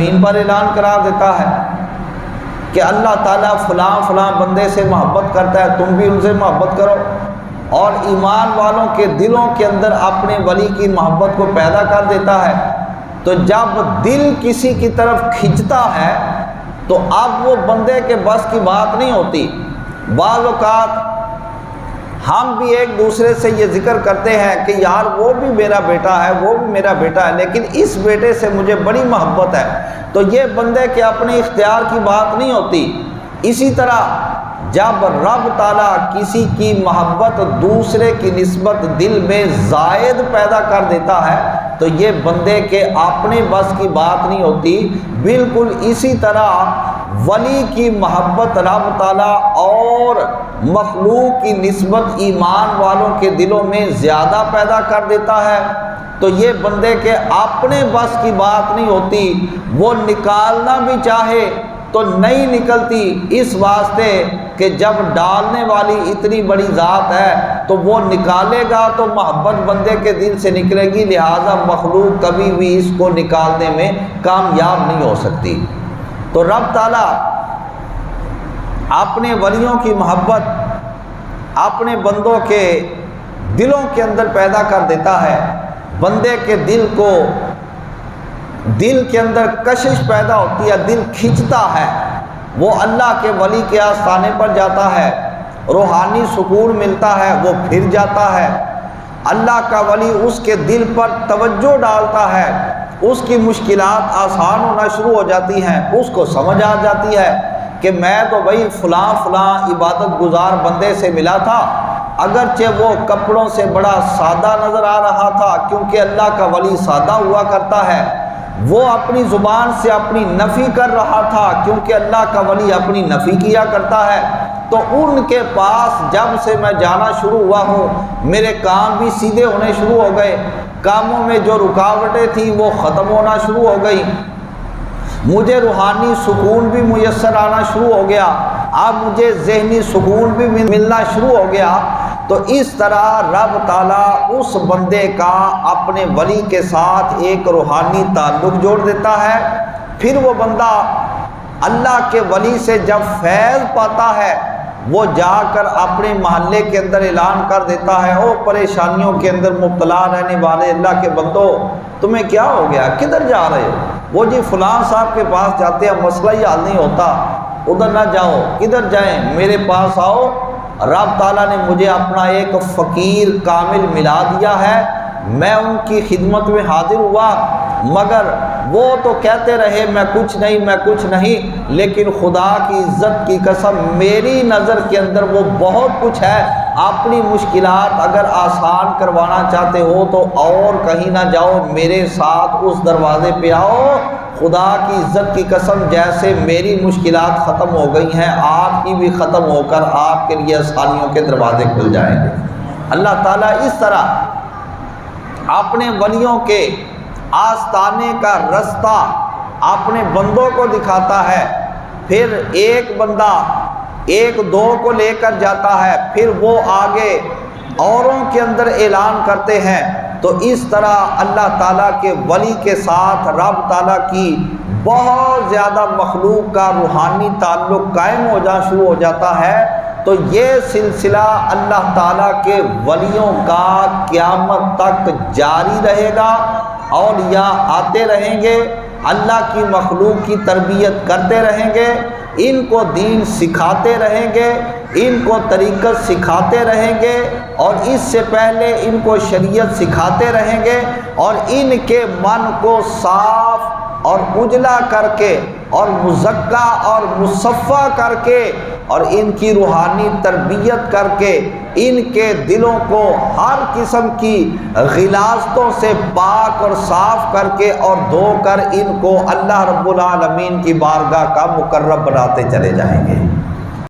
زمین پر اعلان قرار دیتا ہے کہ اللہ تعالیٰ فلاں فلاں بندے سے محبت کرتا ہے، تم بھی ان سے محبت کرو، اور ایمان والوں کے دلوں کے اندر اپنے ولی کی محبت کو پیدا کر دیتا ہے۔ تو جب دل کسی کی طرف کھنچتا ہے تو اب وہ بندے کے بس کی بات نہیں ہوتی۔ بعض اوقات ہم بھی ایک دوسرے سے یہ ذکر کرتے ہیں کہ یار وہ بھی میرا بیٹا ہے، وہ بھی میرا بیٹا ہے، لیکن اس بیٹے سے مجھے بڑی محبت ہے، تو یہ بندے کے اپنے اختیار کی بات نہیں ہوتی۔ اسی طرح جب رب تعالیٰ کسی کی محبت دوسرے کی نسبت دل میں زائد پیدا کر دیتا ہے تو یہ بندے کے اپنے بس کی بات نہیں ہوتی۔ بالکل اسی طرح ولی کی محبت رب تعالیٰ اور مخلوق کی نسبت ایمان والوں کے دلوں میں زیادہ پیدا کر دیتا ہے تو یہ بندے کے اپنے بس کی بات نہیں ہوتی۔ وہ نکالنا بھی چاہے تو نہیں نکلتی، اس واسطے کہ جب ڈالنے والی اتنی بڑی ذات ہے تو وہ نکالے گا تو محبت بندے کے دل سے نکلے گی، لہٰذا مخلوق کبھی بھی اس کو نکالنے میں کامیاب نہیں ہو سکتی۔ تو رب تعالیٰ اپنے ولیوں کی محبت اپنے بندوں کے دلوں کے اندر پیدا کر دیتا ہے۔ بندے کے دل کے اندر کشش پیدا ہوتی ہے، دل کھنچتا ہے، وہ اللہ کے ولی کے آستانے پر جاتا ہے، روحانی سکون ملتا ہے، وہ پھر جاتا ہے، اللہ کا ولی اس کے دل پر توجہ ڈالتا ہے، اس کی مشکلات آسان ہونا شروع ہو جاتی ہیں، اس کو سمجھ آ جاتی ہے کہ میں تو بھائی فلاں عبادت گزار بندے سے ملا تھا، اگرچہ وہ کپڑوں سے بڑا سادہ نظر آ رہا تھا، کیونکہ اللہ کا ولی سادہ ہوا کرتا ہے، وہ اپنی زبان سے اپنی نفی کر رہا تھا کیونکہ اللہ کا ولی اپنی نفی کیا کرتا ہے، تو ان کے پاس جب سے میں جانا شروع ہوا ہوں میرے کام بھی سیدھے ہونے شروع ہو گئے، کاموں میں جو رکاوٹیں تھیں وہ ختم ہونا شروع ہو گئی، مجھے روحانی سکون بھی میسر آنا شروع ہو گیا، اب مجھے ذہنی سکون بھی ملنا شروع ہو گیا۔ تو اس طرح رب تعالیٰ اس بندے کا اپنے ولی کے ساتھ ایک روحانی تعلق جوڑ دیتا ہے، پھر وہ بندہ اللہ کے ولی سے جب فیض پاتا ہے وہ جا کر اپنے محلے کے اندر اعلان کر دیتا ہے، او پریشانیوں کے اندر مبتلا رہنے والے اللہ کے بندو تمہیں کیا ہو گیا، کدھر جا رہے ہو؟ وہ جی فلاں صاحب کے پاس جاتے ہیں، مسئلہ ہی حل نہیں ہوتا، ادھر نہ جاؤ، کدھر جائیں، میرے پاس آؤ، رب تعالیٰ نے مجھے اپنا ایک فقیر کامل ملا دیا ہے، میں ان کی خدمت میں حاضر ہوا، مگر وہ تو کہتے رہے میں کچھ نہیں، لیکن خدا کی عزت کی قسم میری نظر کے اندر وہ بہت کچھ ہے، اپنی مشکلات اگر آسان کروانا چاہتے ہو تو اور کہیں نہ جاؤ، میرے ساتھ اس دروازے پہ آؤ، خدا کی عزت کی قسم جیسے میری مشکلات ختم ہو گئی ہیں آپ کی بھی ختم ہو کر آپ کے لیے آسانیوں کے دروازے کھل جائیں گے۔ اللہ تعالیٰ اس طرح اپنے ولیوں کے آستانے کا رستہ اپنے بندوں کو دکھاتا ہے، پھر ایک بندہ ایک دو کو لے کر جاتا ہے، پھر وہ آگے اوروں کے اندر اعلان کرتے ہیں، تو اس طرح اللہ تعالیٰ کے ولی کے ساتھ رب تعالیٰ کی بہت زیادہ مخلوق کا روحانی تعلق قائم ہو جانا شروع ہو جاتا ہے۔ تو یہ سلسلہ اللہ تعالیٰ کے ولیوں کا قیامت تک جاری رہے گا، اولیاء آتے رہیں گے، اللہ کی مخلوق کی تربیت کرتے رہیں گے، ان کو دین سکھاتے رہیں گے، ان کو طریقت سکھاتے رہیں گے، اور اس سے پہلے ان کو شریعت سکھاتے رہیں گے، اور ان کے من کو صاف اور اجلا کر کے اور مزکا اور مصفا کر کے اور ان کی روحانی تربیت کر کے ان کے دلوں کو ہر قسم کی غلاظتوں سے پاک اور صاف کر کے اور دھو کر ان کو اللہ رب العالمین کی بارگاہ کا مقرب بناتے چلے جائیں گے۔